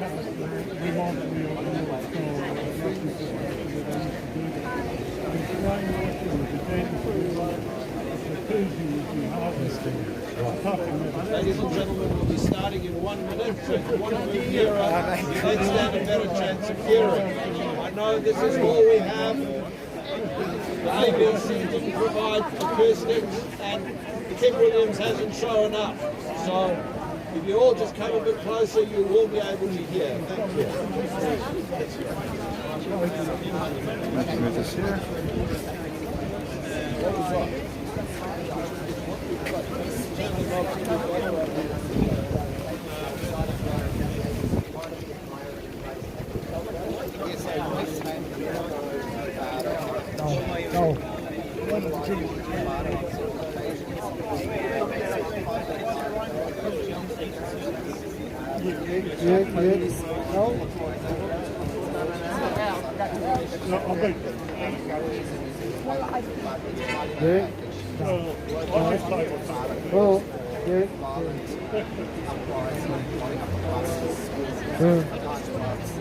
Ladies and gentlemen, we'll be starting in 1 minute. So if you want to move nearer, let's stand a better chance of hearing. I know this is all we have. The ABC didn't provide acoustics, and Kim Williams hasn't shown up. So if you all just come a bit closer, you will be able to hear.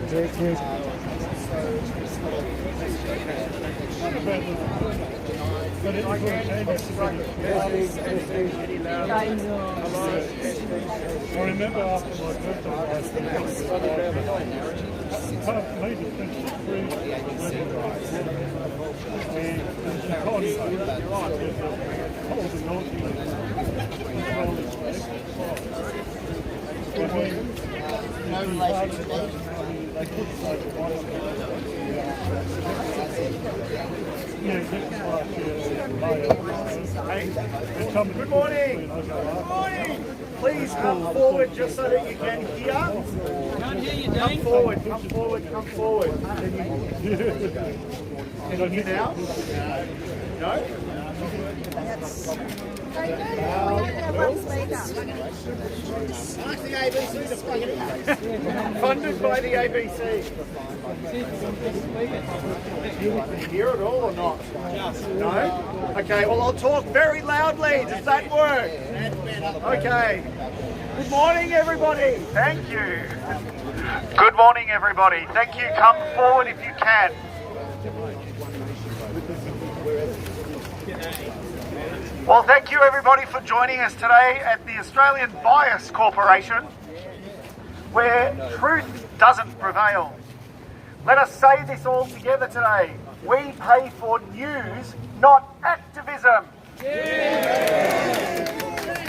Thank you. I remember after my birthday, I made it 23 and No relation to me. Good morning. Good morning. Please come forward just so that you can hear. Can't hear you, Come Dean. forward, come forward, come forward. Can you hear now? No? Ask the ABC to plug it in. Funded by the ABC. Can you hear it all or not? No? Okay, well I'll talk very loudly. Does that work? Okay. Good morning everybody. Thank you. Good morning everybody. Thank you. Come forward if you can. Well, thank you everybody for joining us today at the Australian Bias Corporation, where truth doesn't prevail. Let us say this all together today. We pay for news, not activism.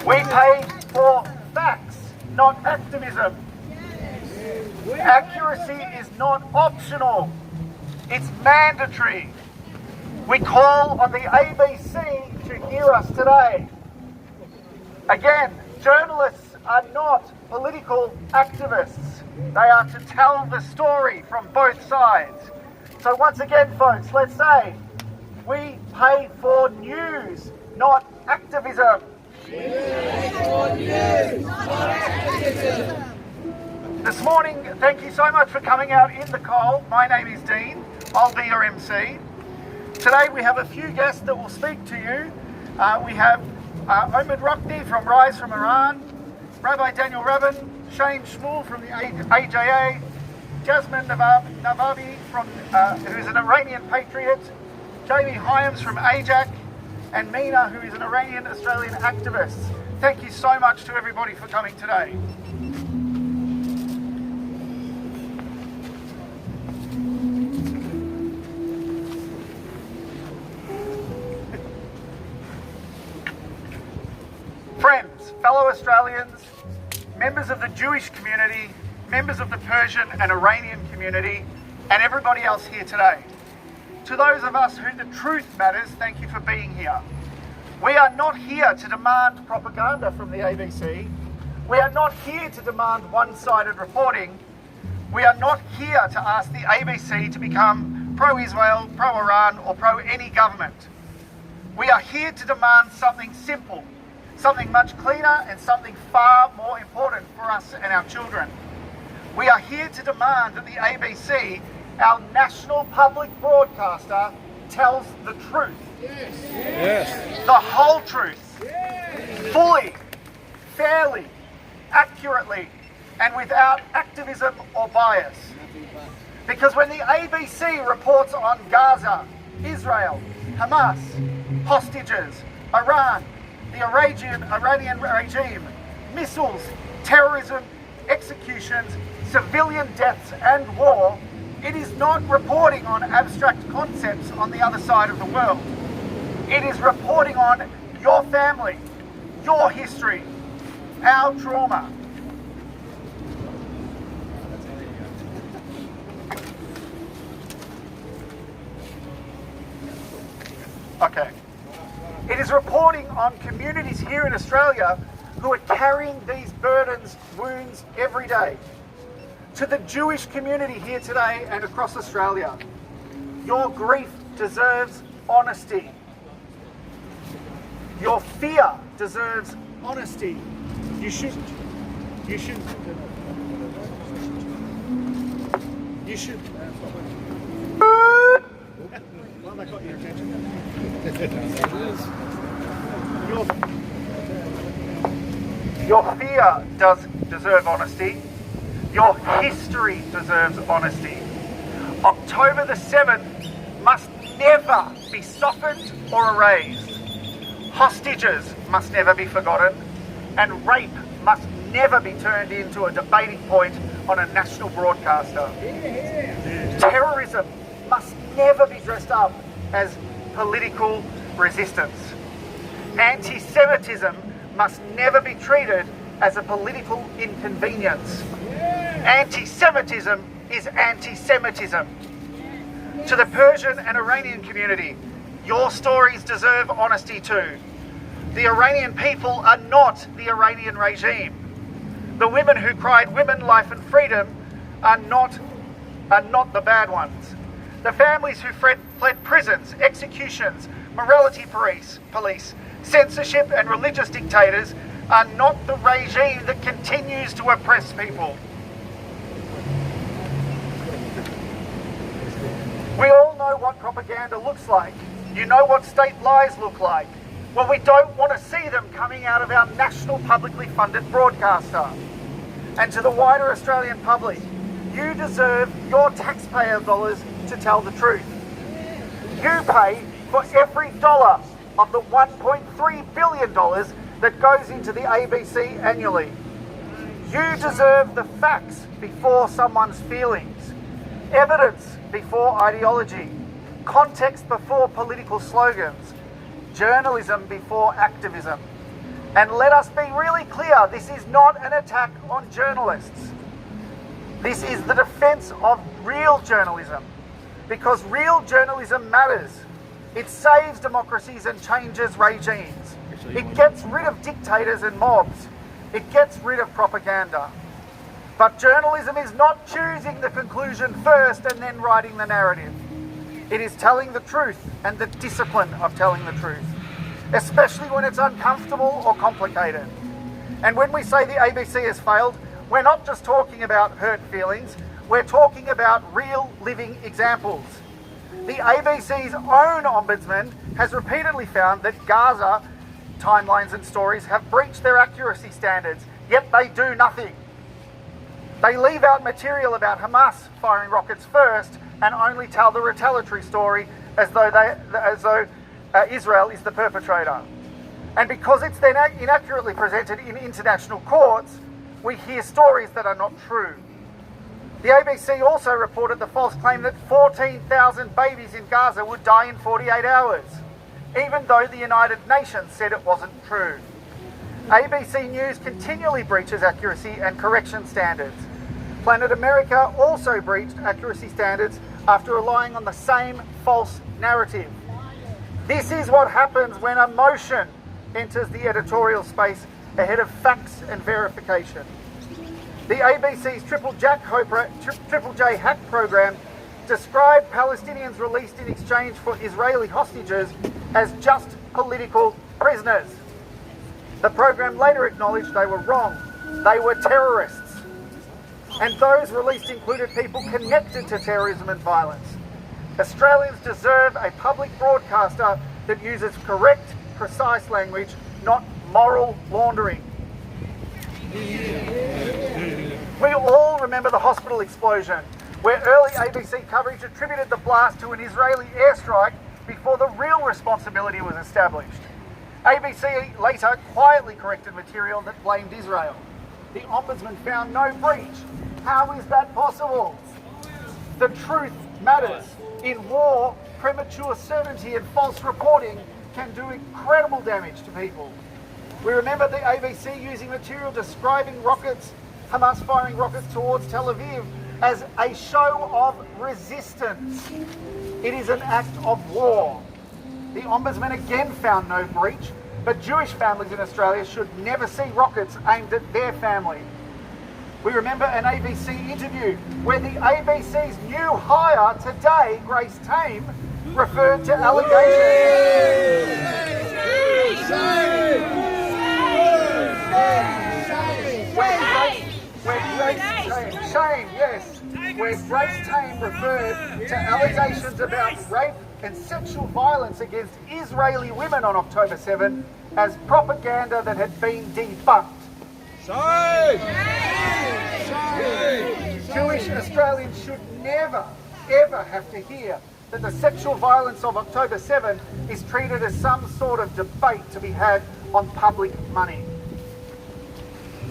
We pay for facts, not activism. Accuracy is not optional, it's mandatory. We call on the ABC to hear us today. Again, journalists are not political activists. They are to tell the story from both sides. So once again, folks, let's say, we pay for news, not activism. We pay for news, not activism. This morning, thank you so much for coming out in the cold. My name is Dean. I'll be your MC. Today we have a few guests that will speak to you. We have Omid Rockney from Rise from Iran, Rabbi Daniel Rabin, Shane Shmuel from the AJA, Jasmine Navabi, who's an Iranian patriot, Jamie Hyams from AJAC, and Mina, who is an Iranian-Australian activist. Thank you so much to everybody for coming today. Friends, fellow Australians, members of the Jewish community, members of the Persian and Iranian community, and everybody else here today. To those of us who the truth matters, thank you for being here. We are not here to demand propaganda from the ABC. We are not here to demand one-sided reporting. We are not here to ask the ABC to become pro-Israel, pro-Iran, or pro-any government. We are here to demand something simple, something much cleaner, and something far more important for us and our children. We are here to demand that the ABC, our national public broadcaster, tells the truth. Yes. The whole truth. Yes. Fully, fairly, accurately, and without activism or bias. Because when the ABC reports on Gaza, Israel, Hamas, hostages, Iran, the Iranian regime, missiles, terrorism, executions, civilian deaths and war, it is not reporting on abstract concepts on the other side of the world. It is reporting on your family, your history, our trauma. Okay. It is reporting on communities here in Australia who are carrying these burdens, wounds every day. To the Jewish community here today and across Australia, your grief deserves honesty. Your fear deserves honesty. You should. Well, that got your attention. Your fear does deserve honesty. Your history deserves honesty. October the 7th must never be softened or erased. Hostages must never be forgotten, and rape must never be turned into a debating point on a national broadcaster. Terrorism must never be dressed up as political resistance. Anti-Semitism must never be treated as a political inconvenience. Anti-Semitism is anti-Semitism. To the Persian and Iranian community, your stories deserve honesty too. The Iranian people are not the Iranian regime. The women who cried women, life and freedom are not the bad ones. The families who fled prisons, executions, morality police, censorship and religious dictators are not the regime that continues to oppress people. We all know what propaganda looks like. You know what state lies look like. Well, we don't want to see them coming out of our national publicly funded broadcaster. And to the wider Australian public, you deserve your taxpayer dollars to tell the truth. You pay for every dollar of the $1.3 billion that goes into the ABC annually. You deserve the facts before someone's feelings, evidence before ideology, context before political slogans, journalism before activism. And let us be really clear, this is not an attack on journalists. This is the defence of real journalism, because real journalism matters. It saves democracies and changes regimes. It gets rid of dictators and mobs. It gets rid of propaganda. But journalism is not choosing the conclusion first and then writing the narrative. It is telling the truth and the discipline of telling the truth, especially when it's uncomfortable or complicated. And when we say the ABC has failed, we're not just talking about hurt feelings, we're talking about real living examples. The ABC's own ombudsman has repeatedly found that Gaza timelines and stories have breached their accuracy standards, yet they do nothing. They leave out material about Hamas firing rockets first and only tell the retaliatory story as though Israel is the perpetrator. And because it's then inaccurately presented in international courts, we hear stories that are not true. The ABC also reported the false claim that 14,000 babies in Gaza would die in 48 hours, even though the United Nations said it wasn't true. ABC News continually breaches accuracy and correction standards. Planet America also breached accuracy standards after relying on the same false narrative. This is what happens when emotion enters the editorial space ahead of facts and verification. The ABC's Triple J hack program described Palestinians released in exchange for Israeli hostages as just political prisoners. The program later acknowledged they were wrong. They were terrorists. And those released included people connected to terrorism and violence. Australians deserve a public broadcaster that uses correct, precise language, not moral laundering. We all remember the hospital explosion, where early ABC coverage attributed the blast to an Israeli airstrike before the real responsibility was established. ABC later quietly corrected material that blamed Israel. The Ombudsman found no breach. How is that possible? The truth matters. In war, premature certainty and false reporting can do incredible damage to people. We remember the ABC using material describing rockets, Hamas firing rockets towards Tel Aviv, as a show of resistance. It is an act of war. The Ombudsman again found no breach, but Jewish families in Australia should never see rockets aimed at their family. We remember an ABC interview where the ABC's new hire today, Grace Tame, referred to allegations. Where Grace Tame referred to allegations about rape and sexual violence against Israeli women on October 7 as propaganda that had been debunked. Jewish Australians should never, ever have to hear that the sexual violence of October 7 is treated as some sort of debate to be had on public money.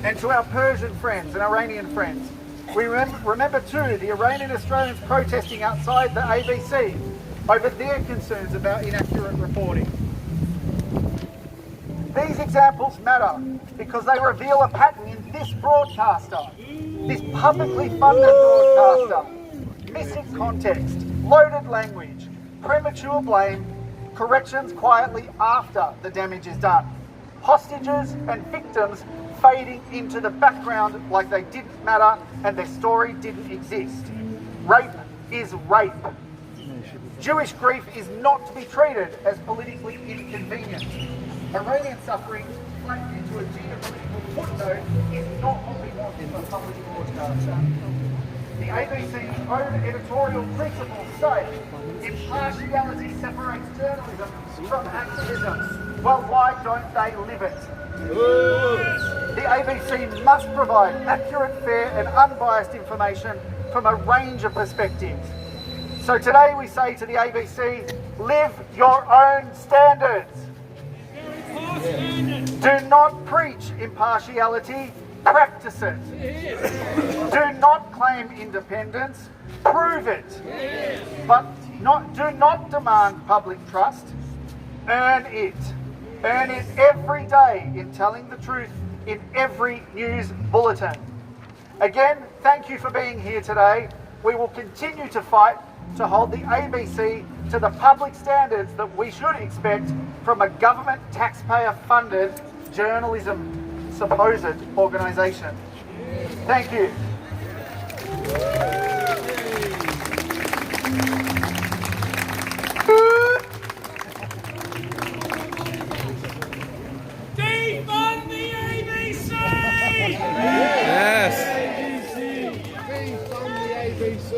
And to our Persian friends and Iranian friends, we remember too the Iranian Australians protesting outside the ABC over their concerns about inaccurate reporting. These examples matter because they reveal a pattern in this broadcaster, this publicly funded broadcaster. Missing context, loaded language, premature blame, corrections quietly after the damage is done. Hostages and victims fading into the background like they didn't matter and their story didn't exist. Rape is rape. Jewish grief is not to be treated as politically inconvenient. Iranian suffering flattened into a geopolitical footnote is not what we want in a public broadcaster. The ABC's own editorial principles say impartiality separates journalism from activism. Well, why don't they live it? The ABC must provide accurate, fair and unbiased information from a range of perspectives. So today we say to the ABC, live your own standards. Do not preach impartiality, practice it. Do not claim independence, prove it. But do not demand public trust, earn it. Earn it every day in telling the truth in every news bulletin. Again, thank you for being here today. We will continue to fight to hold the ABC to the public standards that we should expect from a government taxpayer-funded journalism supposed organisation. Thank you. Defund the ABC! Yes. Defund the ABC.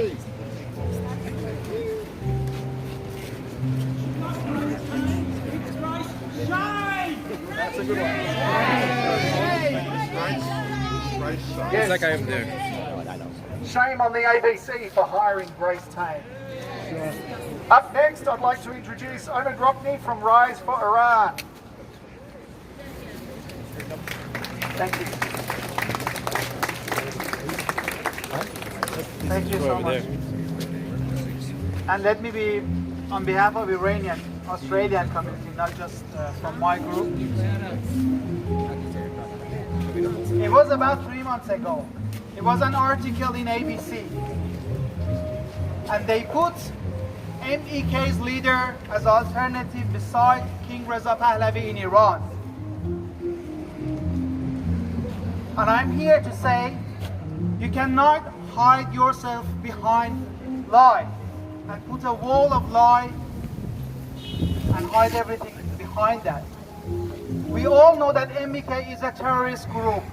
That's a good one. Yes. That guy over there. Shame on the ABC for hiring Grace Tame. Up next, I'd like to introduce Omid Rockney from Rise for Iran. Thank you. Thank you so much. And let me be on behalf of Iranian, Australian community, not just from my group. It was about 3 months ago. It was an article in ABC. And they put MEK's leader as alternative beside King Reza Pahlavi in Iran. And I'm here to say, you cannot hide yourself behind lie and put a wall of lie and hide everything behind that. We all know that MEK is a terrorist group.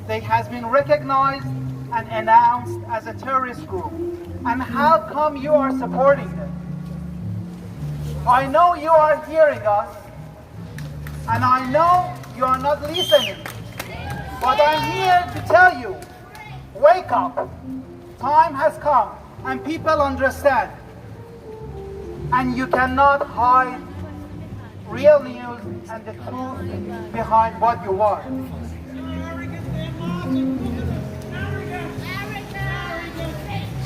They has been recognized and announced as a terrorist group. And how come you are supporting them? I know you are hearing us, and I know you are not listening. But I'm here to tell you, Wake up. Time has come and people understand. And you cannot hide real news and the truth behind what you are.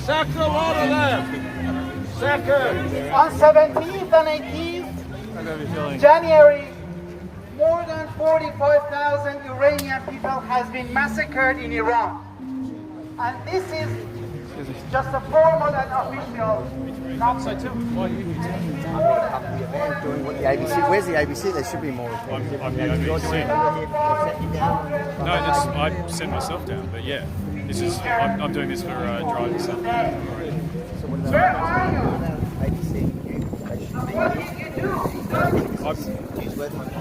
Sack a lot of them. Sack her. On 17th and 18th January, more than 45,000 Iranian people has been massacred in Iran. And this is just a formal and official number. Doing what the ABC, where's the ABC? There should be more. I'm the ABC. No, I sent myself down, but yeah, this is I'm doing this for driving stuff. Where are you?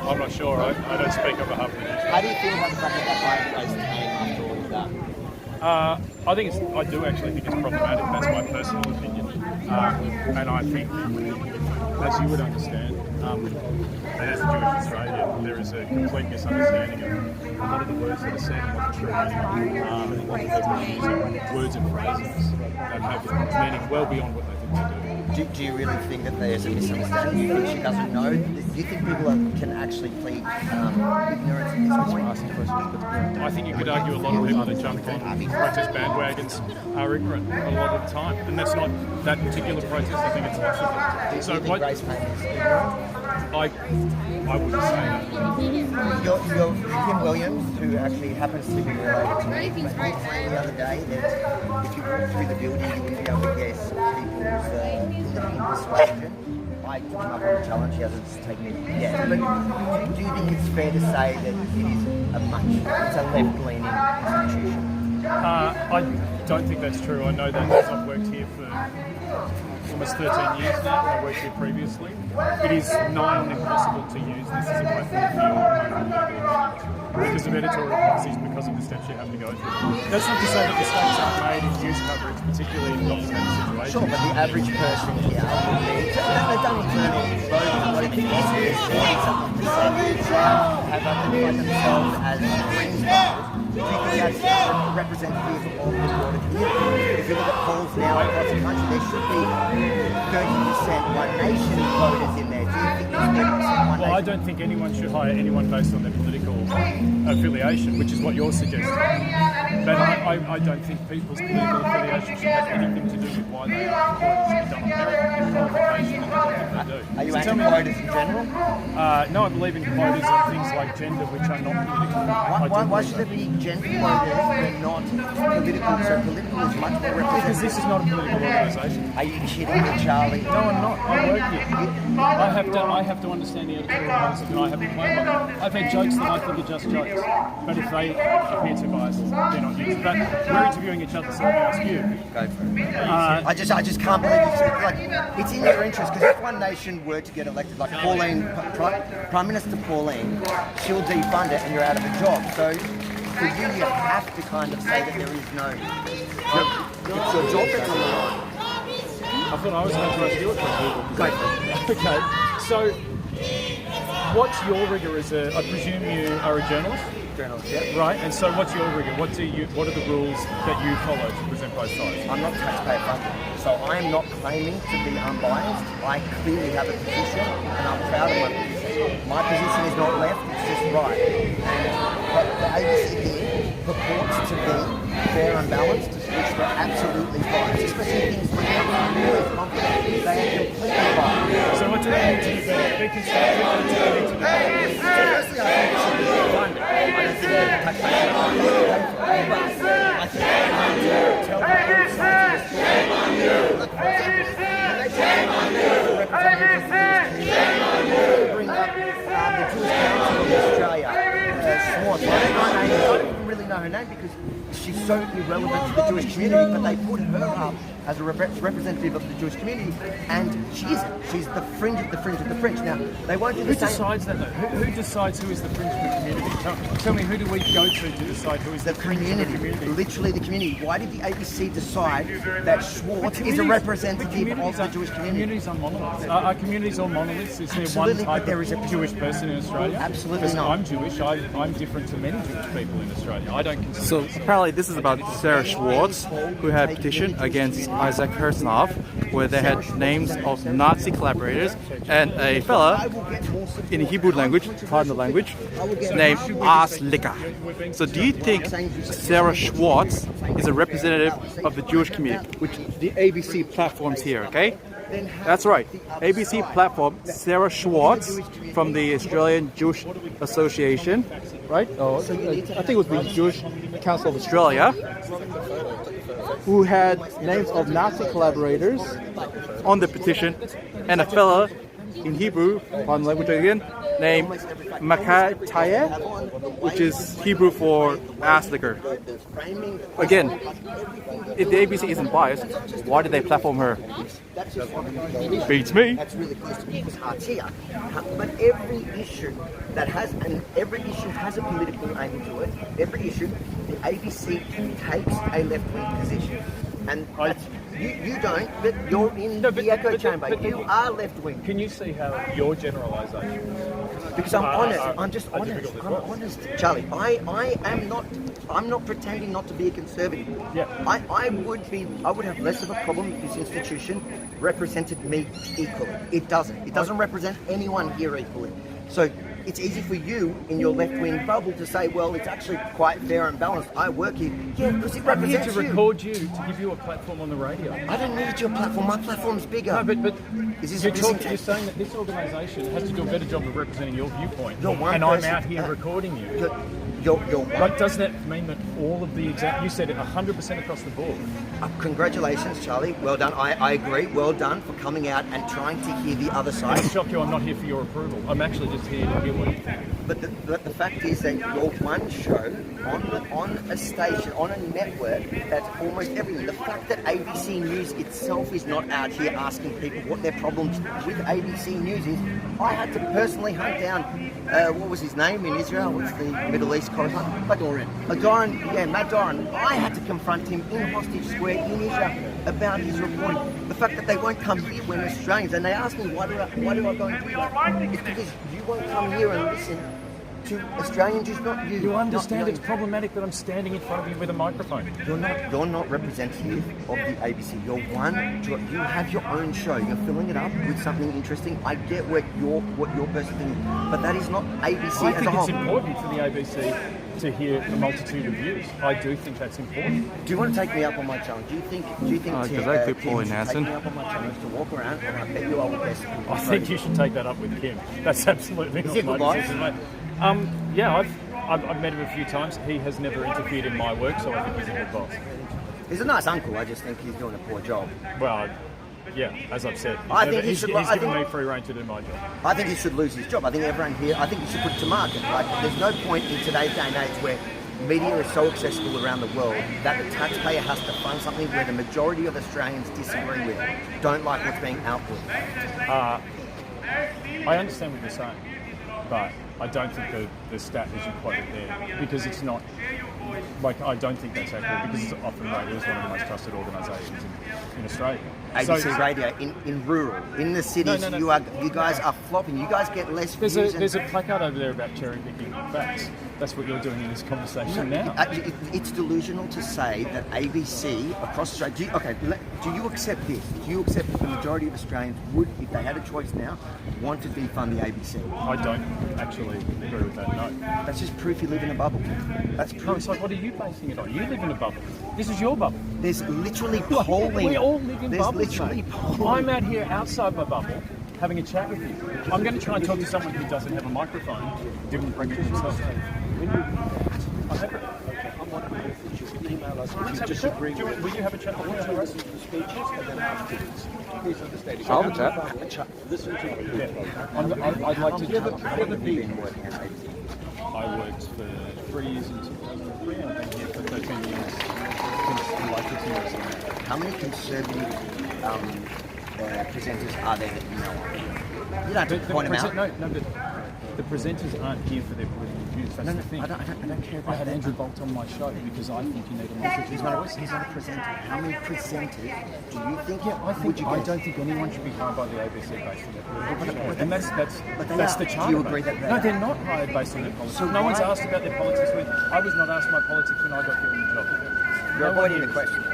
I'm not sure. I don't speak on behalf of the nation. How do you feel about the fact that that place came after all of that? I do actually think it's problematic. That's my personal opinion, and I think, as you would understand, that as a Jewish Australian, there is a complete misunderstanding of a lot of the words that are said and what the true meaning are. And a lot of people are using words and phrases that have meaning well beyond what they think they do. Do you really think that there's a misunderstanding? Do you think she doesn't know? Do you think people can actually plead ignorance at this point? I think you could argue a lot of people that jump on protest bandwagons are ignorant a lot of the time, and that's not that particular protest. I think it's lots of them. So what? Grace Payne is ignorant? I wouldn't say that. You're Kim Williams, who actually happens to be related to me, but he said the other day that if you walk through the building, you wouldn't be able to guess people's political persuasion. I took him up on the challenge, he hasn't taken it yet. But do you think it's fair to say that it is it's a left-leaning institution? I don't think that's true. I know that because I've worked here for almost 13 years now. I worked here previously. It is nigh on impossible to use this as a platform for your own because of editorial policies, because of the steps you have to go through. That's not to say that mistakes aren't made in news coverage, particularly in complicated situations. Sure, but the average person here they don't vote in Australia, 40-something% have identified themselves as Greens voters. Do you think that's representative of the broader community? If you look at polls now across the country, there should be 30% One Nation voters in there. Do you think there's 30% One Nation? Well, I don't think anyone should hire anyone based on their political affiliation, which is what you're suggesting. But I don't think people's political affiliation should have anything to do with why they are employed. It should be done on merit and qualification and what they do. Are you anti-quotas in general? No, I believe in quotas on things like gender, which are not political. Why should there be gender quotas but not political? So political is much more representative. Because this is not a political organisation. Are you kidding me, Charlie? No, I'm not. I work here. I have to understand the editorial policies, and I have to play by them. I've had jokes that I think are just jokes, but if they appear too biased, they're not used. But we're interviewing each other, so let me ask you. Go for it. I just can't believe it's in your interest, because if One Nation were to get elected, like Prime Minister Pauline, she'll defund it and you're out of a job. So for you have to kind of say that there is no, it's your job that's on the line. I thought I was going to ask you a question. Go for it. Okay, so what's your rigour as I presume you are a journalist? Journalist, yeah. Right, and so what's your rigour? What are the rules that you follow to present both sides? I'm not taxpayer funded, so I am not claiming to be unbiased. I clearly have a position, and I'm proud of my position. My position is not left, it's just right. And the ABC here purports to be fair and balanced, which they're absolutely biased, especially things like really confident. They are completely biased. So what do they need to do better? Be constructive, what do they need to do better? Firstly, I think it should be funded. I don't think that taxpayers are going to pay for it. But I think they need to tell the both sides of the story. Look, for example, when they take the representatives of the Jewish community, bring up the Jewish Council of Australia, Schwartz. I don't even really know her name because she's so irrelevant to the Jewish community, but they put her up as a representative of the Jewish community, and she isn't. She's the fringe of the fringe of the fringe. Now, they won't do the same. Who decides that, though? Who decides who is the fringe of the community? Tell me, who do we go to decide who is the fringe of the community? Literally the community. Why did the ABC decide that Schwartz is a representative of the Jewish community? Communities are monoliths. Are communities all monoliths? Is there Absolutely, one but there type is of Jewish person in Australia? Absolutely because not. I'm Jewish. I'm different to many Jewish people in Australia. I don't consider. So apparently this is about Sarah Schwartz, who had a petition against Isaac Herzog, where they had names of Nazi collaborators and a fella in Hebrew language, pardon the language, named Aslika. So do you think Sarah Schwartz is a representative of the Jewish community, which the ABC platforms here, okay? That's right. ABC platform Sarah Schwartz from the Australian Jewish Association, right? Oh, I think it was the Jewish Council of Australia, who had names of Nazi collaborators on the petition, and a fella in Hebrew, on language again, named Makai Taye, which is Hebrew for ass liquor. Again, if the ABC isn't biased, why did they platform her? Beats me. That's really close to people's hearts here. But every issue that has, and every issue has a political angle to it, every issue, the ABC takes a left-wing position. And that's, you don't, but you're in the echo chamber. You are left-wing. Can you see how your generalisation? Because I'm honest. I'm just honest. I'm honest, Charlie. I'm not pretending not to be a conservative. Yeah. I would have less of a problem if this institution represented me equally. It doesn't. It doesn't represent anyone here equally. So it's easy for you in your left-wing bubble to say, well, it's actually quite fair and balanced. I work here. Yeah, because it I'm here represents to you. record you, to give you a platform on the radio. I don't need your platform. My platform's bigger. No, but Is this you're saying that this organisation has to do a better job of representing your viewpoint, You're one and I'm person. out here recording you. You're But doesn't that mean that all of the you said it 100% across the board? Congratulations, Charlie. Well done. I agree. Well done for coming out and trying to hear the other side. I shock you, I'm not here for your approval. I'm actually just here to hear what you think. But the fact is that you're one show on a station, on a network that's almost everything. The fact that ABC News itself is not out here asking people what their problems with ABC News is, I had to personally hunt down, what was his name in Israel? What's the Middle East correspondent? Doran, yeah, Matt Doran. I had to confront him in Hostage Square in Israel about his reporting. The fact that they won't come here when Australians, and they ask me, why do I go and do that? It's because you won't come here and listen to Australian Jews, not you. You understand not it's problematic that I'm standing in front of you with a microphone. You're not representative of the ABC. You have your own show. You're filling it up with something interesting. I get what your person thinking, but that is not ABC I as a think whole. it's important for the ABC to hear a multitude of views. I do think that's important. Do you want to take me up on my challenge? Do you think because I could pull Tim in should Hanson. take me up on my challenge to walk around, and I bet you I will best. I think you should take that up with Kim. That's absolutely he a not good my boss? decision, mate. Yeah, I've met him a few times. He has never interfered in my work, so I think he's a good boss. He's a nice uncle. I just think he's doing a poor job. Well, yeah, as I've said, I think he he's should- given I think- me free rein to do my job. I think he should lose his job. I think everyone here, I think he should put it to market. Like, there's no point in today's day and age where media is so accessible around the world that the taxpayer has to fund something where the majority of Australians disagree with, don't like what's being output. I understand what you're saying, but I don't think the stat as you quoted there, because it's not, like, I don't think that's accurate, because it's often rated as one of the most trusted organisations in Australia. ABC Radio in rural, in the cities, No. you guys are flopping. You guys get less views. There's a placard over there about cherry picking facts. That's what you're doing in this conversation now. It's delusional to say that ABC across Australia. Do you accept this? Do you accept that the majority of Australians would, if they had a choice now, want to defund the ABC? I don't actually agree with that, no. That's just proof you live in a bubble. That's No, proof. it's like, what are you basing it on? You live in a bubble. This is your bubble. There's literally polling. We all live in There's bubbles, literally mate. polling. I'm out here outside my bubble having a chat with you. I'm going to try and talk to someone who doesn't have a microphone, didn't bring it himself. I'll have it. Let's have a chat. Will you have a chat? I'll have a chat. I'd like to chat. I worked for 3 years in 2003 and I've been here for 13 years. Like 15 years. How many conservative presenters are there that you know of? You don't have to point them out. No, but the presenters aren't here for their political views. That's the thing. I don't care about I had Andrew Bolt on my show because I think you need a message. He's not a presenter. How many presenters do you think? I don't think anyone should be hired by the ABC based on their political views. And that's the charter. Do you agree that they No, are? they're not hired based on their politics. So no one's why- asked about their politics. I was not asked my politics when I got given the job. You're avoiding the question.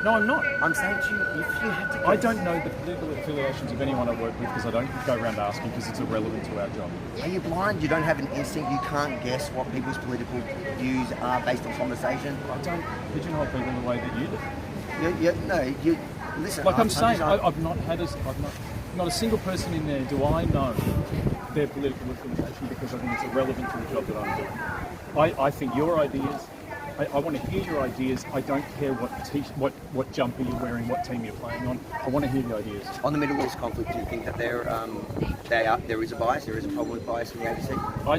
No, I'm not. I'm saying to you, if you had to... I don't know the political affiliations of anyone I work with because I don't go around asking because it's irrelevant to our job. Are you blind? You don't have an instinct? You can't guess what people's political views are based on conversation? I don't pigeonhole people in the way that you do. Listen, Like I'm saying, I've not a single person in there do I know their political affiliation because I think it's irrelevant to the job that I'm doing. I think your ideas, I want to hear your ideas. I don't care what jumper you're wearing, what team you're playing on. I want to hear the ideas. On the Middle East conflict, do you think that there is a bias? There is a problem with bias in the ABC? I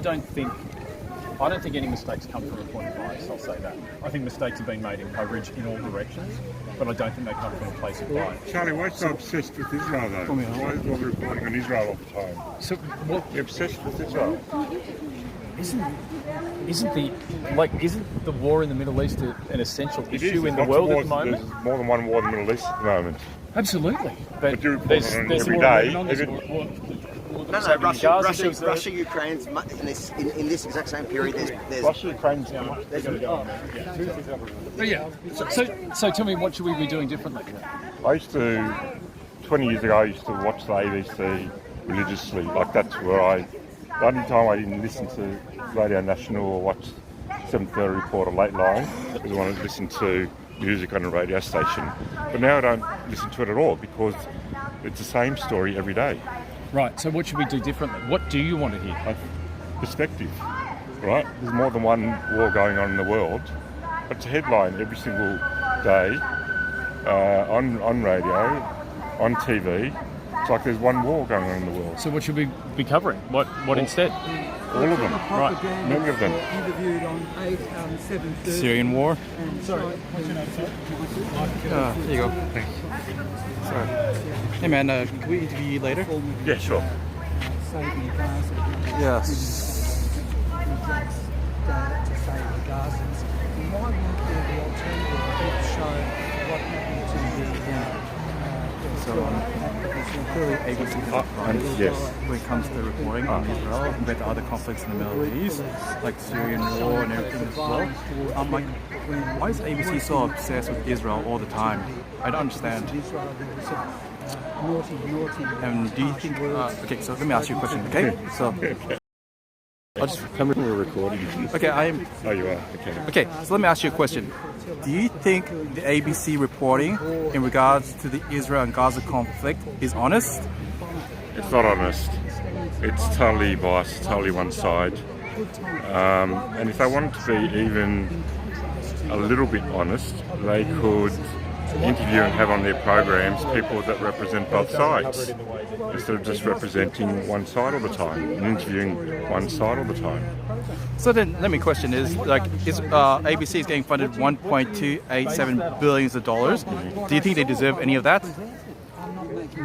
don't think any mistakes come from a point of bias, I'll say that. I think mistakes have been made in coverage in all directions, but I don't think they come from a place of bias. Charlie, why are you so obsessed with Israel though? Why is all the reporting on Israel all the time? So what? You're obsessed with Israel. Isn't the war in the Middle East an essential It issue is. in the Lots of world at wars. the moment? There's more than one war in the Middle East at the moment. Absolutely. But you report on it every day. No, Russia, Ukraine's in this exact same period. There's Russia, Ukraine's But yeah. So tell me, what should we be doing differently? 20 years ago, I used to watch the ABC religiously. Like that's where the only time I didn't listen to Radio National or watch 7:30 Report or Late Line was when I wanted to listen to music on a radio station. But now I don't listen to it at all because it's the same story every day. Right. So what should we do differently? What do you want to hear? Perspective, right? There's more than one war going on in the world. It's a headline every single day on radio, on TV. It's like there's one war going on in the world. So what should we be covering? What instead? All of them. Right. Many of them. Interviewed on 7:30. Syrian war. Sorry. What's your name, sir? There you go. Thanks. Sorry. Hey man, can we interview you later? Yeah, sure. Saving Gaza. Yes. To save the Gazans. Why wouldn't there be alternative show what happened to the Clearly ABC is right yes. when it comes to reporting on Israel compared to other conflicts in the Middle East, like Syrian war and everything as well. I'm like, why is ABC so obsessed with Israel all the time? I don't understand. And do you think... okay, so let me ask you a question, okay? So... I'll just... Come in, we're recording. Okay, I am... Oh, you are? Okay. Okay, so let me ask you a question. Do you think the ABC reporting in regards to the Israel and Gaza conflict is honest? It's not honest. It's totally biased, totally one side. And if they wanted to be even a little bit honest, they could interview and have on their programs people that represent both sides instead of just representing one side all the time and interviewing one side all the time. So then, let me question is, like, ABC is getting funded $1.287 billion. Do you think they deserve any of that?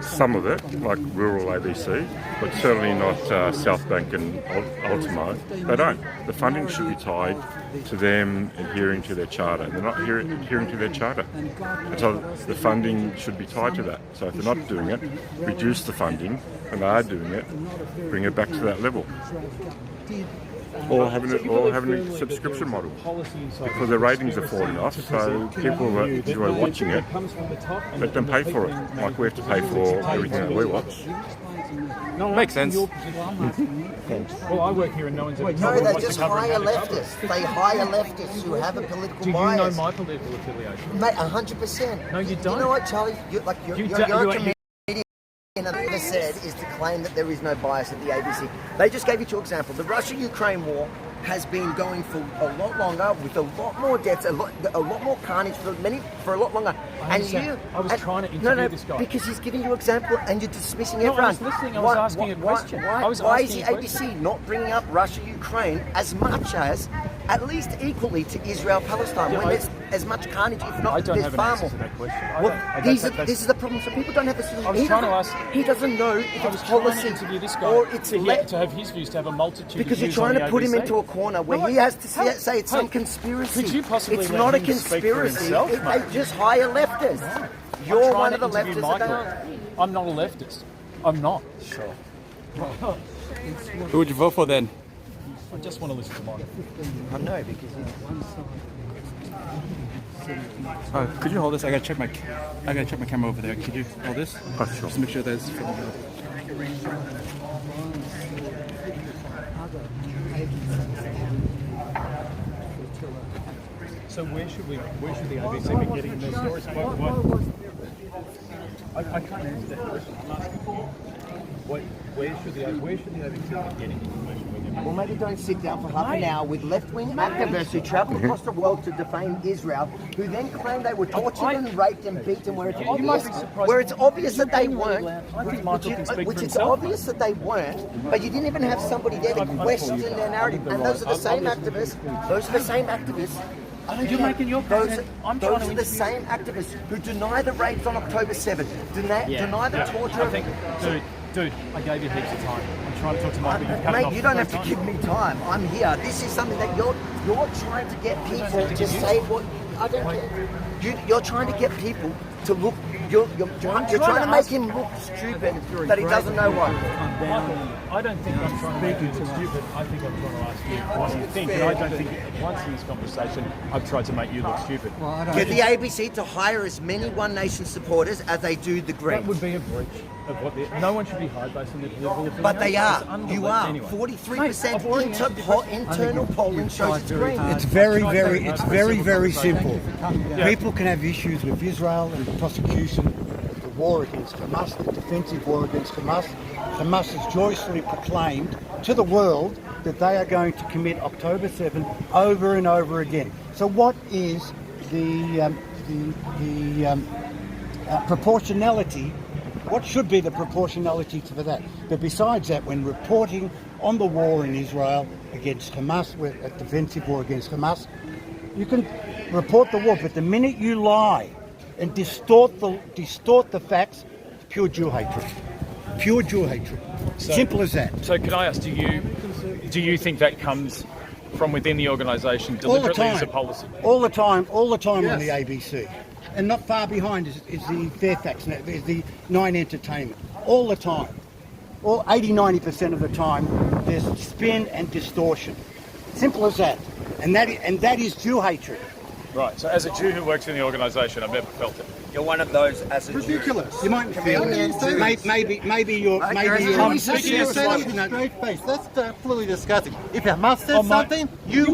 Some of it, like rural ABC, but certainly not South Bank and Ultimo. They don't. The funding should be tied to them adhering to their charter. They're not adhering to their charter. And so the funding should be tied to that. So if they're not doing it, reduce the funding, and they are doing it, bring it back to that level. Or having a subscription model, because their ratings are falling off, so people that enjoy watching it, let them pay for it, like we have to pay for everything that we watch. Makes sense. Well, I work here and no one's ever No, they're just hire leftists. They hire leftists who have a political bias. Do you know my political affiliation? Mate, 100%. No, you don't. You know what, Charlie? You're a comedian. And I've never said is to claim that there is no bias at the ABC. They just gave you two examples. The Russia-Ukraine war has been going for a lot longer, with a lot more deaths, a lot more carnage for a lot longer. I was trying to interview this guy. Because he's giving you an example and you're dismissing No, everyone. I was listening. I was asking a question. Why is the ABC not bringing up Russia-Ukraine as much as at least equally to Israel-Palestine, when there's as much carnage, if not, I don't there's have an far answer more. to that question. This is the problem. So people don't have a solution. I was trying to ask. He doesn't know if I it's was trying to policy interview this guy or it's to have his views, to have a multitude because of you're views trying on to the put him ABC. into a corner where he has to say it's some conspiracy. Could you possibly It's let not a him speak for conspiracy. himself, They mate? just hire leftists. I'm You're trying one to of the interview leftists that Michael. aren't. I'm not a leftist. I'm not. Sure. Who would you vote for then? I just want to listen to Michael. I know because Could you hold this? I gotta check my camera over there. Could you hold this? Oh, sure. Just make sure there's. So where should the ABC be getting their stories? I can't answer that question. I'm asking where should the ABC be getting information with them? Well, maybe don't sit down for half an hour with left-wing activists who travel across the world to defame Israel, who then claim they were tortured and raped and beaten, where it's obvious that they weren't. Which it's obvious that they weren't, but you didn't even have somebody there to question their narrative. And those are the same activists. Those are the same activists. You're making your those point. I'm those trying are to the same activists who deny the rapes on October 7th, deny the torture. I think, dude, I gave you heaps of time. I'm trying to talk to Michael. You've cut it Mate, off you don't have 3 to times. give me time. I'm here. This is something that you're trying to get people to say what I don't care. You're trying to get people to look. You're trying to make him look stupid that he doesn't know what. Michael, I don't think I'm trying to make you look stupid. I think I'm trying to ask you what you think. And I don't think once in this conversation I've tried to make you look stupid. Get the ABC to hire as many One Nation supporters as they do the Greens. That would be a breach of what no one should be hired based on their political opinion. But they are. It's You are. anyway. 43% internal polling shows it's Green. It's very simple. People can have issues with Israel and the prosecution, the war against Hamas, the defensive war against Hamas. Hamas has joyously proclaimed to the world that they are going to commit October 7 over and over again. So what is the proportionality? What should be the proportionality for that? But besides that, when reporting on the war in Israel against Hamas, a defensive war against Hamas, you can report the war, but the minute you lie and distort the facts, it's pure Jew hatred. Pure Jew hatred. Simple as that. So can I ask, do you think that comes from within the organisation deliberately as a policy? All the time on the ABC. And not far behind is the Fairfax, is the Nine Entertainment. All the time. 80-90% of the time, there's spin and distortion. Simple as that. And that is Jew hatred. Right, so as a Jew who works in the organisation, I've never felt it. You're one of those as a ridiculous. You might feel maybe you're I'm speaking as straight face. That's absolutely disgusting. If Hamas says something, you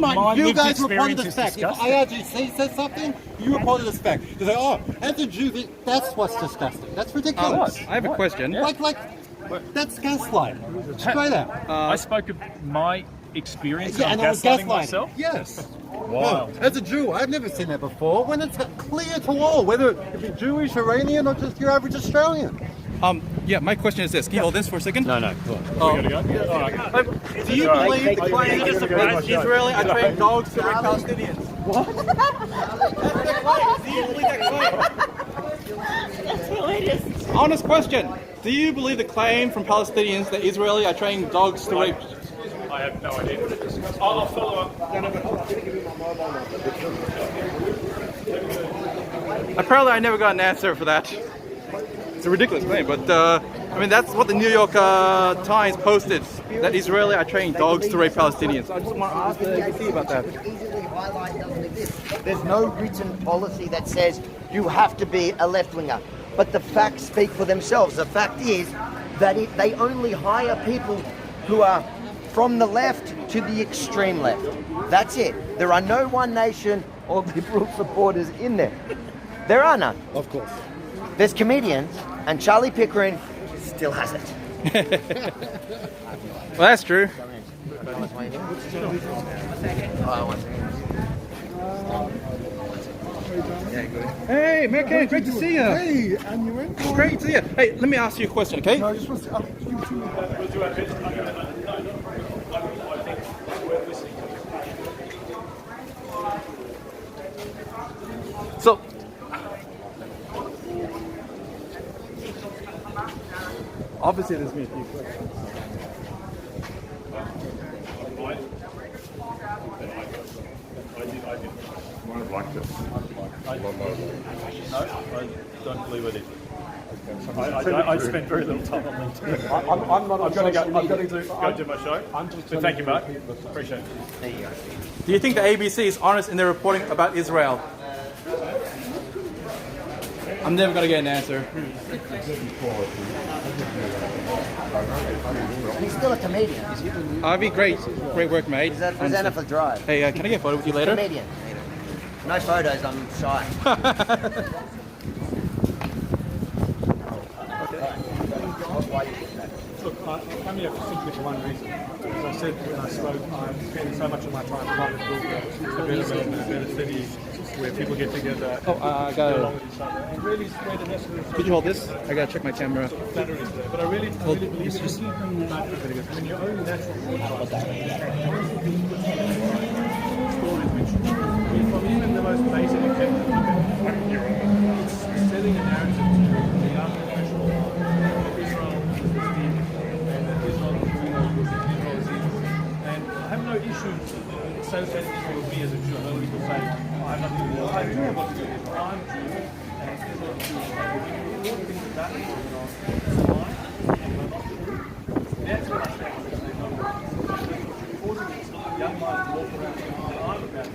guys report it as fact. If IRGC says something, you report it as fact. You say, oh, as a Jew, that's what's disgusting. That's ridiculous. I have a question. That's gaslighting. Straight out. I spoke of my experience of and I was gaslighting gaslighting myself. Yes. Wow. No, as a Jew, I've never seen that before. When it's clear to all, whether if you're Jewish, Iranian, or just your average Australian. Yeah, my question is this. Can you hold this for a second? No. We gotta go. Yeah, all right. Do you believe the claim that Israeli are trained dogs to rape Palestinians? What? Do you believe that claim? That's hilarious. Honest question. Do you believe the claim from Palestinians that Israeli are training dogs to rape? I have no idea. I'll follow up. Apparently I never got an answer for that. It's a ridiculous claim, but I mean that's what the New York Times posted, that Israeli are training dogs to rape Palestinians. I just want to ask the ABC about that. There's no written policy that says you have to be a left-winger, but the facts speak for themselves. The fact is that they only hire people who are from the left to the extreme left. That's it. There are no One Nation or Liberal supporters in there. There are none. Of course. There's comedians, and Charlie Pickering still has it. Well, that's true. Hey, American, great to see you. Hey, and you went? Great to see you. Hey, let me ask you a question, okay? No, I just want to Obviously, there's me a few questions. Might have liked it. No, I don't believe I did. I spent very little time on LinkedIn. I'm not on social media. I've got to go do my show. But thank you, Mark. Appreciate it. There you go. Do you think the ABC is honest in their reporting about Israel? I'm never gonna get an answer. He's still a comedian. Ivy, great work, mate. He's a presenter for Drive. Hey, can I get a photo with you later? Comedian. No photos, I'm shy. Look, I'm here simply for one reason. As I said when I spoke, I'm spending so much of my time trying to build a better world, a better city, where people get together. Oh, I got it. And really spread the message. Could you hold this? I gotta check my camera. But I really believe when you own natural broadcasting, stories which, from even the most basic example, it's setting a narrative to the young professional that Israel is the steam and that Israel is Israel is evil. And I have no issue associating Israel with me as a Jew. I know people say, I'm not Jew. I do have what to do with Israel. I'm Jew and Israel is Jewish. And if you do all the things that is going on, it's lying and not true. That's what I think is the number. Causing young minds to walk around and lie about it.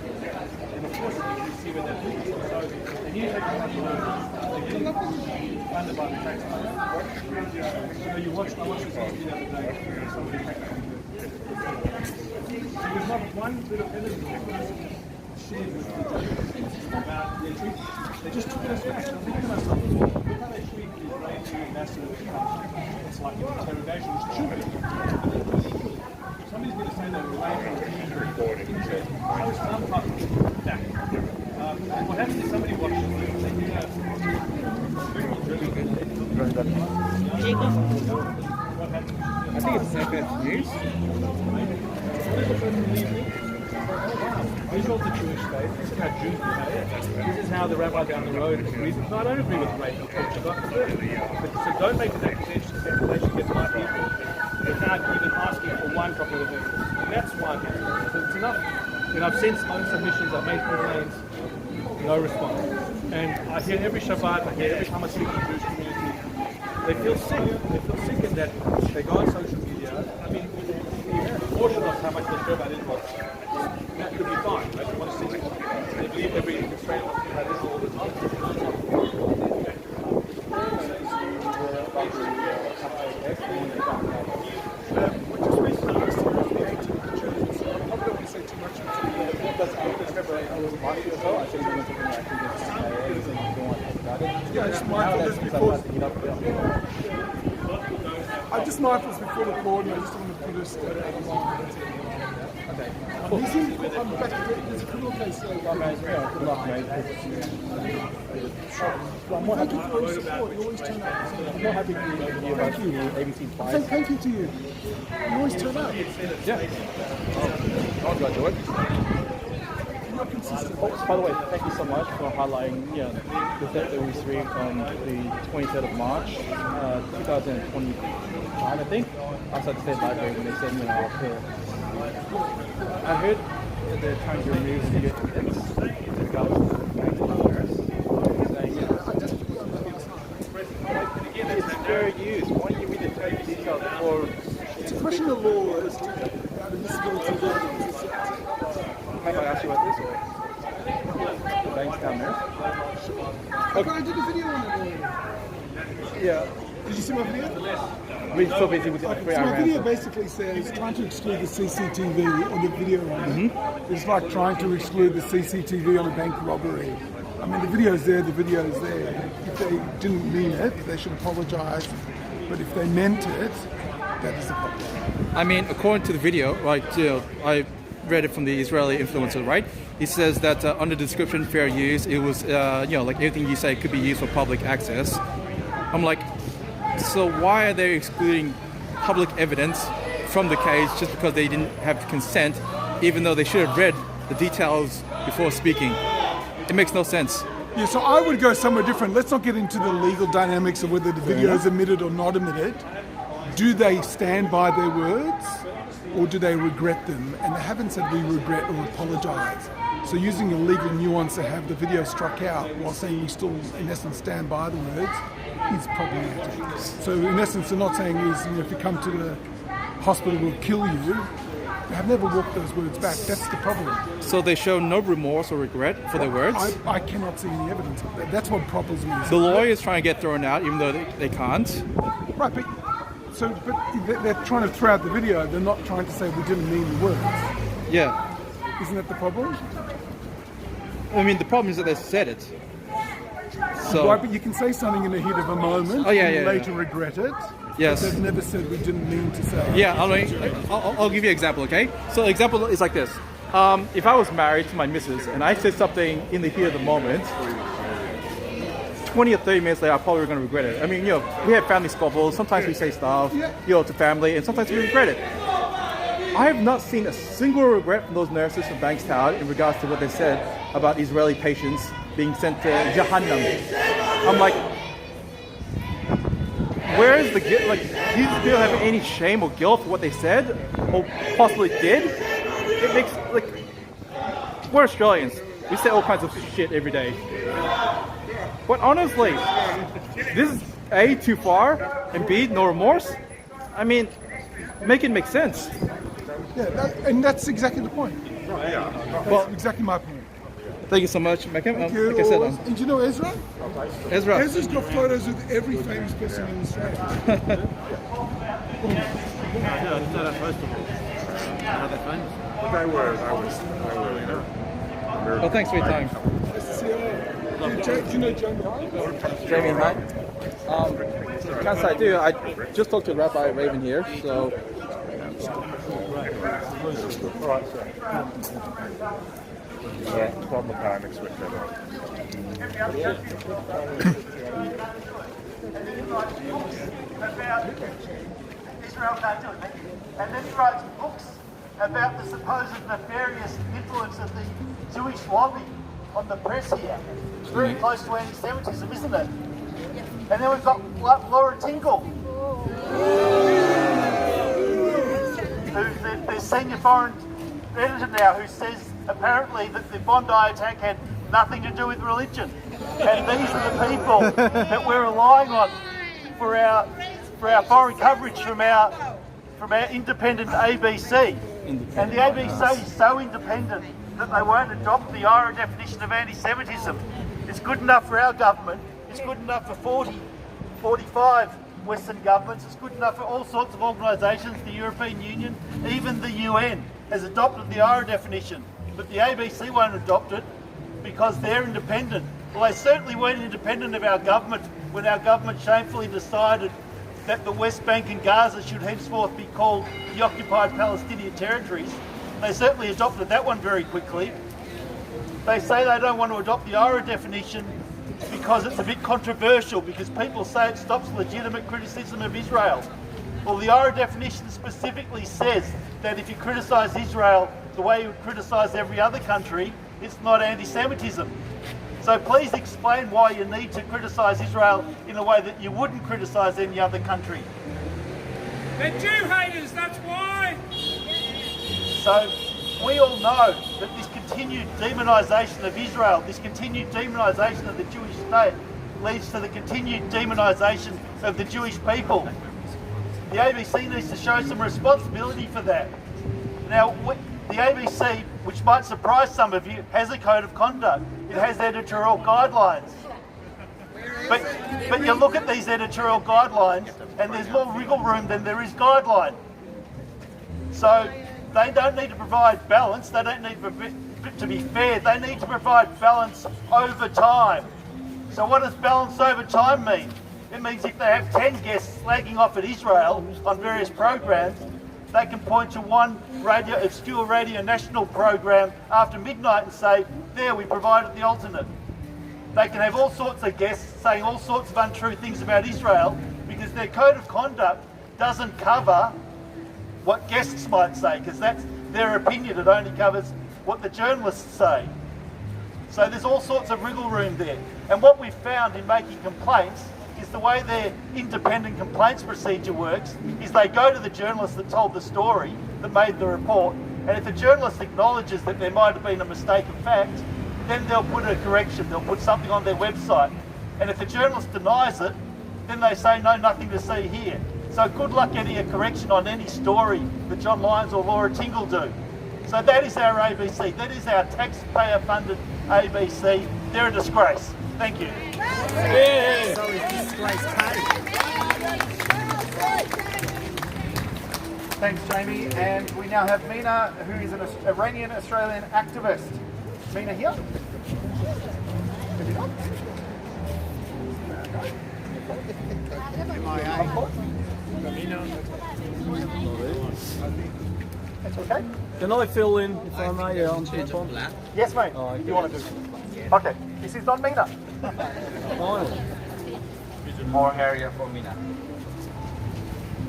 And of course, you see where that leads. So, and you take a couple of funded by the taxpayer. So you watch, I watched this movie the other day. Somebody there was not one bit of evidence that shared with me about their treatment. They just took it as fact. I'm thinking to myself, look how they treat the Israeli massive it's like an interrogation, which should be. Somebody's going to say that so is some type of fact. And what happens is somebody watches it, they hear I think it's FF News. Israel's a Jewish state. This is how Jews behave. This is how the rabbi down the road agrees. No, I don't agree with rape or torture, but so don't make an accusation against my people without even asking for one proper evidence. That's why so it's enough. You know, I've sent my own submissions, I've made complaints, no response. And I hear every Shabbat, I hear every time I speak to the Jewish community, they feel sick. They feel sick in that they go on social media. I mean, the portion of how much they care about Israel, that could be fine. Right? They want to see it. They believe every Israeli wants to have Israel all the time. Just recently, I was talking to the 18th of Jews, so I probably don't want to say too much into it. Because I was mindful as well. I said you're going to take yeah, I just mindful this before. I just mindful this before the court, and I just don't want to put us okay. He's in, there's a criminal case. Good luck, mate. I'm more happy for your support. You always turn up. I'm more happy to hear about you. ABC Twice. Thank you to you. You always turn up. Yeah. I'll go do it. By the way, thank you so much for highlighting the threat that we received on the 23rd of March, 2025, I think, outside the State Library when they said, I heard that they're trying to remove the evidence to go it's fair use. Why don't you read the trade details for... It's a question of law as to admissibility of evidence. Have I asked you about this? Or? The bank's down there? Okay. I did a video on it. Yeah. Did you see my video? We're so busy with the so my video basically says trying to exclude the CCTV on the video on it. It's like trying to exclude the CCTV on a bank robbery. I mean, the video's there, the video's there. If they didn't mean it, they should apologise. But if they meant it, that is the problem. I mean, according to the video, right, I read it from the Israeli influencer, right? He says that under the description, fair use, it was, like everything you say could be used for public access. I'm like, so why are they excluding public evidence from the case just because they didn't have consent, even though they should have read the details before speaking? It makes no sense. Yeah, so I would go somewhere different. Let's not get into the legal dynamics of whether the video is admitted or not admitted. do they stand by their words or do they regret them? And they haven't said we regret or apologise. So using a legal nuance to have the video struck out while saying we still, in essence, stand by the words is problematic. So in essence, they're not saying is, if you come to the hospital, we'll kill you. They have never walked those words back. That's the problem. So they show no remorse or regret for their words? I cannot see any evidence of that. That's what troubles me. The lawyer is trying to get thrown out, even though they can't. Right, but they're trying to throw out the video. They're not trying to say we didn't mean the words. Yeah. Isn't that the problem? I mean, the problem is that they said it. So. Right, but you can say something in the heat of a moment and later regret it. Yes. But they've never said we didn't mean to say it. Yeah, I'll give you an example, okay? So the example is like this. If I was married to my missus and I said something in the heat of the moment, 20 or 30 minutes later, I'm probably going to regret it. I mean, we have family squabbles. Sometimes we say stuff, to family, and sometimes we regret it. I have not seen a single regret from those nurses from Bankstown in regards to what they said about Israeli patients being sent to Jahannam. I'm like, where is the guilt? Like, do you still have any shame or guilt for what they said or possibly did? It makes, we're Australians. We say all kinds of shit every day. But honestly, this is A, too far, and B, no remorse. I mean, make it make sense. Yeah, and that's exactly the point. Well, exactly my point. Thank you so much, Malcolm. Thank you. Like I said, and do you know Ezra? Ezra's got photos with every famous person in Australia. They were, Well, thanks for your time. Nice to see you. Do you know Jamie? Jamie Hunt. Can't say I do. I just talked to Rabbi Raven here, so. All right, sir. Yeah, 12 mechanics with them. Israel can't do it. And then he writes books about the supposed nefarious influence of the Jewish lobby on the press here. It's very close to anti-Semitism, isn't it? And then we've got Laura Tinkle, who's the senior foreign editor now, who says apparently that the Bondi attack had nothing to do with religion. And these are the people that we're relying on for our foreign coverage from our independent ABC. And the ABC is so independent that they won't adopt the IRA definition of anti-Semitism. It's good enough for our government. It's good enough for 45 Western governments. It's good enough for all sorts of organisations. The European Union, even the UN, has adopted the IRA definition. But the ABC won't adopt it because they're independent. Well, they certainly weren't independent of our government when our government shamefully decided that the West Bank and Gaza should henceforth be called the occupied Palestinian territories. They certainly adopted that one very quickly. They say they don't want to adopt the IRA definition because it's a bit controversial, because people say it stops legitimate criticism of Israel. Well, the IRA definition specifically says that if you criticise Israel the way you would criticise every other country, it's not anti-Semitism. So please explain why you need to criticise Israel in a way that you wouldn't criticise any other country. They're Jew haters, that's why! So we all know that this continued demonisation of Israel, this continued demonisation of the Jewish state, leads to the continued demonisation of the Jewish people. The ABC needs to show some responsibility for that. Now, the ABC, which might surprise some of you, has a code of conduct. It has editorial guidelines. But you look at these editorial guidelines and there's more wriggle room than there is guideline. So they don't need to provide balance, they don't need to be fair, they need to provide balance over time. So what does balance over time mean? It means if they have 10 guests slagging off at Israel on various programs, they can point to one obscure radio national program after midnight and say, there, we provided the alternate. They can have all sorts of guests saying all sorts of untrue things about Israel because their code of conduct doesn't cover what guests might say, because that's their opinion. It only covers what the journalists say. So there's all sorts of wriggle room there. And what we've found in making complaints is the way their independent complaints procedure works is they go to the journalist that told the story, that made the report, and if the journalist acknowledges that there might have been a mistake of fact, then they'll put a correction, they'll put something on their website. And if the journalist denies it, then they say, no, nothing to see here. So good luck getting a correction on any story that John Lyons or Laura Tingle do. So that is our ABC. That is our taxpayer-funded ABC. They're a disgrace. Thank you. So is disgrace paid? Thanks, Jamie. And we now have Mina, who is an Iranian Australian activist. Mina here. That's okay. Can I fill in if I may? Yes, mate. You want to do? Okay. This is not Mina. More area for Mina.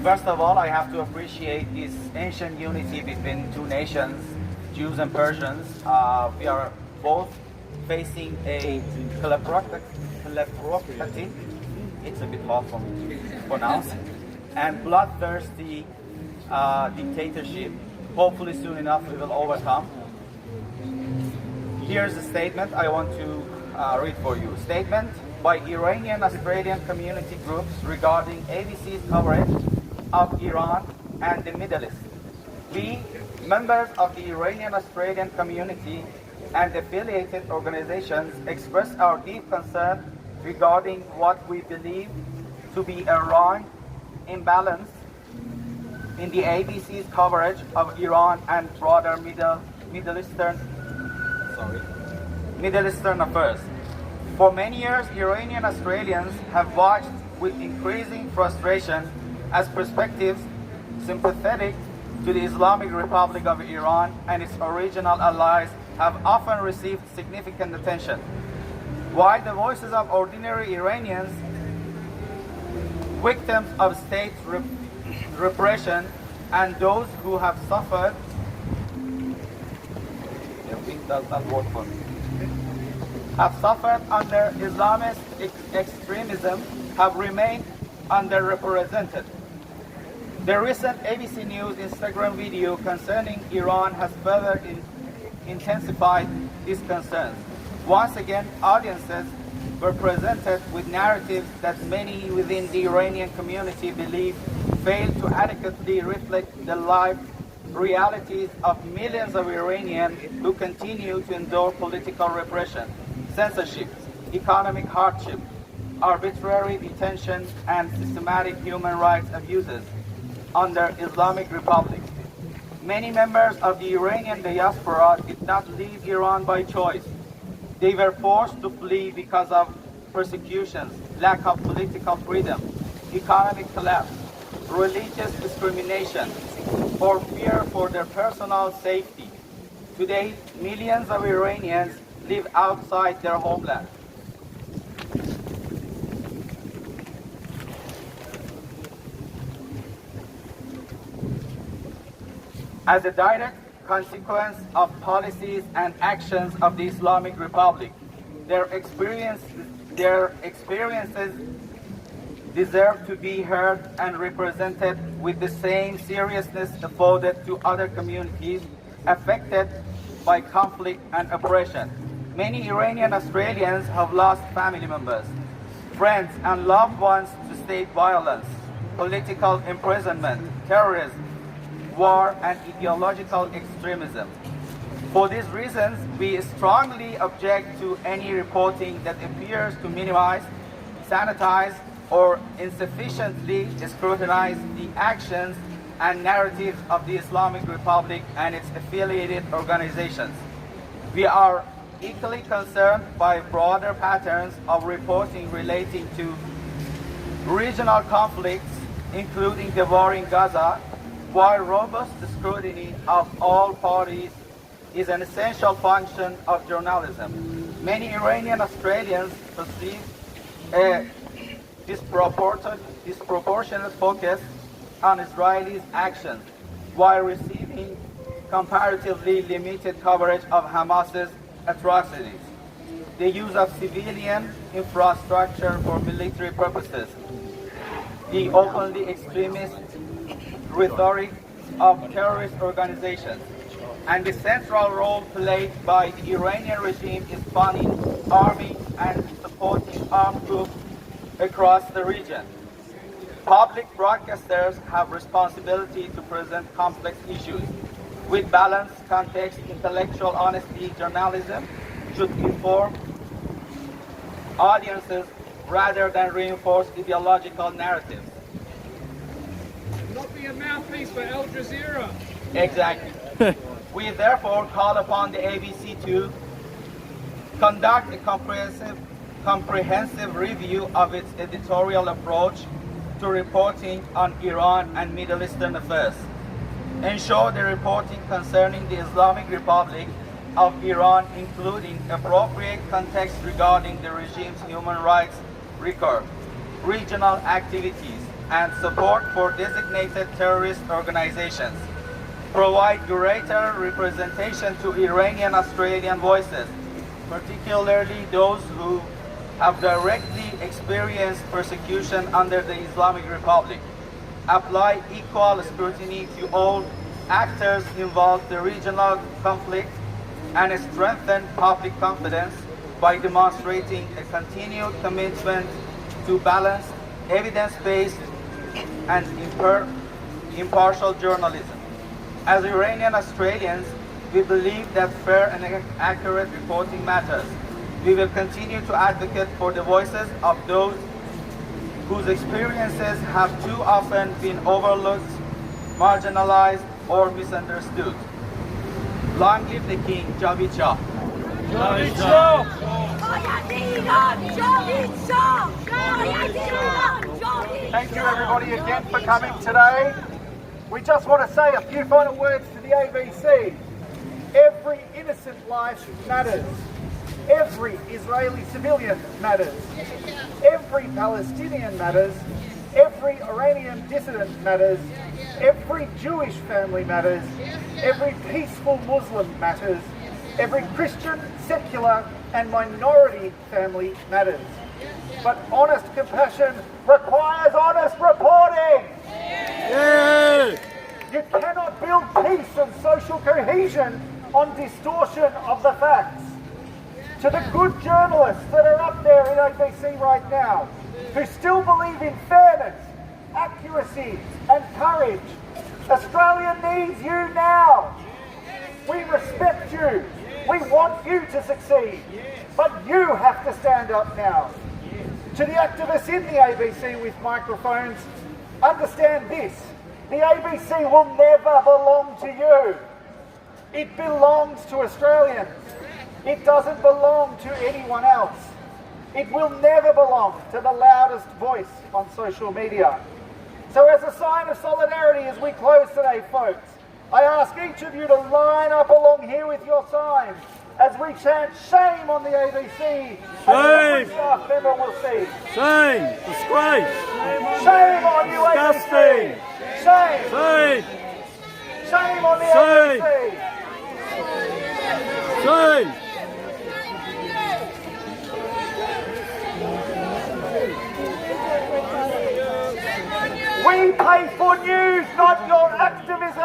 First of all, I have to appreciate this ancient unity between two nations, Jews and Persians. We are both facing a kleptocracy, it's a bit hard for me to pronounce, and bloodthirsty dictatorship. Hopefully soon enough we will overcome. Here's a statement I want to read for you. Statement by Iranian Australian community groups regarding ABC's coverage of Iran and the Middle East. We, members of the Iranian Australian community and affiliated organizations, express our deep concern regarding what we believe to be a wrong imbalance in the ABC's coverage of Iran and broader Middle Eastern affairs. For many years, Iranian Australians have watched with increasing frustration as perspectives sympathetic to the Islamic Republic of Iran and its original allies have often received significant attention. While the voices of ordinary Iranians, victims of state repression, and those who have suffered, under Islamist extremism have remained underrepresented. The recent ABC News Instagram video concerning Iran has further intensified these concerns. Once again, audiences were presented with narratives that many within the Iranian community believe fail to adequately reflect the life realities of millions of Iranians who continue to endure political repression, censorship, economic hardship, arbitrary detention, and systematic human rights abuses under Islamic Republic. Many members of the Iranian diaspora did not leave Iran by choice. They were forced to flee because of persecutions, lack of political freedom, economic collapse, religious discrimination, or fear for their personal safety. Today, millions of Iranians live outside their homeland. As a direct consequence of policies and actions of the Islamic Republic, their experiences deserve to be heard and represented with the same seriousness afforded to other communities affected by conflict and oppression. Many Iranian Australians have lost family members, friends, and loved ones to state violence, political imprisonment, terrorism, war, and ideological extremism. For these reasons, we strongly object to any reporting that appears to minimize, sanitize, or insufficiently scrutinize the actions and narratives of the Islamic Republic and its affiliated organizations. We are equally concerned by broader patterns of reporting relating to regional conflicts, including the war in Gaza, while robust scrutiny of all parties is an essential function of journalism. Many Iranian Australians perceive a disproportionate focus on Israelis' actions, while receiving comparatively limited coverage of Hamas's atrocities. the use of civilian infrastructure for military purposes, the openly extremist rhetoric of terrorist organizations, and the central role played by the Iranian regime in funding army and supporting armed groups across the region. Public broadcasters have responsibility to present complex issues with balanced context, intellectual honesty. Journalism should inform audiences rather than reinforce ideological narratives. Not be a mouthpiece for Al Jazeera. Exactly. We therefore call upon the ABC to conduct a comprehensive review of its editorial approach to reporting on Iran and Middle Eastern affairs. Ensure the reporting concerning the Islamic Republic of Iran, including appropriate context regarding the regime's human rights record, regional activities, and support for designated terrorist organizations. Provide greater representation to Iranian Australian voices, particularly those who have directly experienced persecution under the Islamic Republic. Apply equal scrutiny to all actors involved in the regional conflict and strengthen public confidence by demonstrating a continued commitment to balanced, evidence-based, and impartial journalism. As Iranian Australians, we believe that fair and accurate reporting matters. We will continue to advocate for the voices of those whose experiences have too often been overlooked, marginalized, or misunderstood. Long live the King, Javid Shah. Javid Shah! Thank you everybody again for coming today. We just want to say a few final words to the ABC. Every innocent life matters. Every Israeli civilian matters. Every Palestinian matters. Every Iranian dissident matters. Every Jewish family matters. Every peaceful Muslim matters. Every Christian, secular and minority family matters. But honest compassion requires honest reporting. Yeah. You cannot build peace and social cohesion on distortion of the facts. To the good journalists that are up there in ABC right now, who still believe in fairness, accuracy and courage, Australia needs you now. We respect you. We want you to succeed. But you have to stand up now. To the activists in the ABC with microphones, understand this. The ABC will never belong to you. It belongs to Australians. It doesn't belong to anyone else. It will never belong to the loudest voice on social media. So as a sign of solidarity as we close today, folks, I ask each of you to line up along here with your signs as we chant shame on the ABC. Shame! Every staff member will see. Shame! Disgrace! Shame on you, Disgusting! ABC! Shame! Shame! Shame on the Shame! ABC! Shame! We pay for news, not your activism! I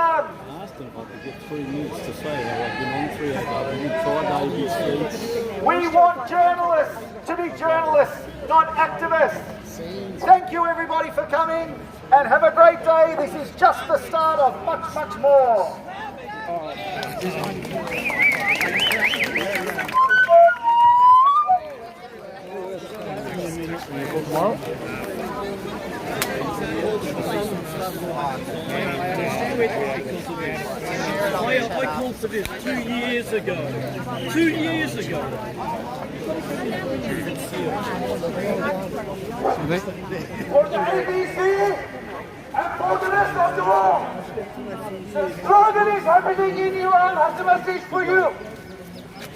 asked them if I could get 3 minutes to say that I've been on 3 hours. I've tried ABC. We want journalists to be journalists, not activists. Thank you everybody for coming and have a great day. This is just the start of much, much more. I called for this 2 years ago. 2 years ago. For the ABC and for the rest of the world, the struggle is happening in Iran has a message for you.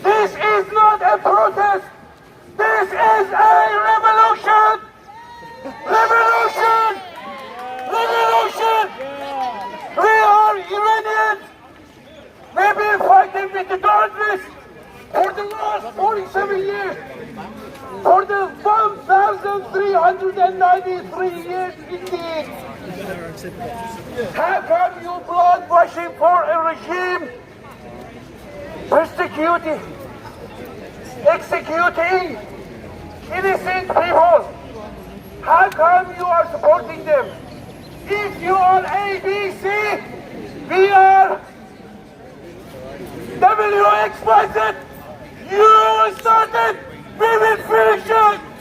This is not a protest. This is a revolution. Revolution. Revolution. We are Iranians. We've been fighting with the government for the last 47 years. 193 years indeed. How come you blood washing for a regime persecuting, executing innocent people? How come you are supporting them? If you are ABC, we are WXYZ. You started, we will finish it.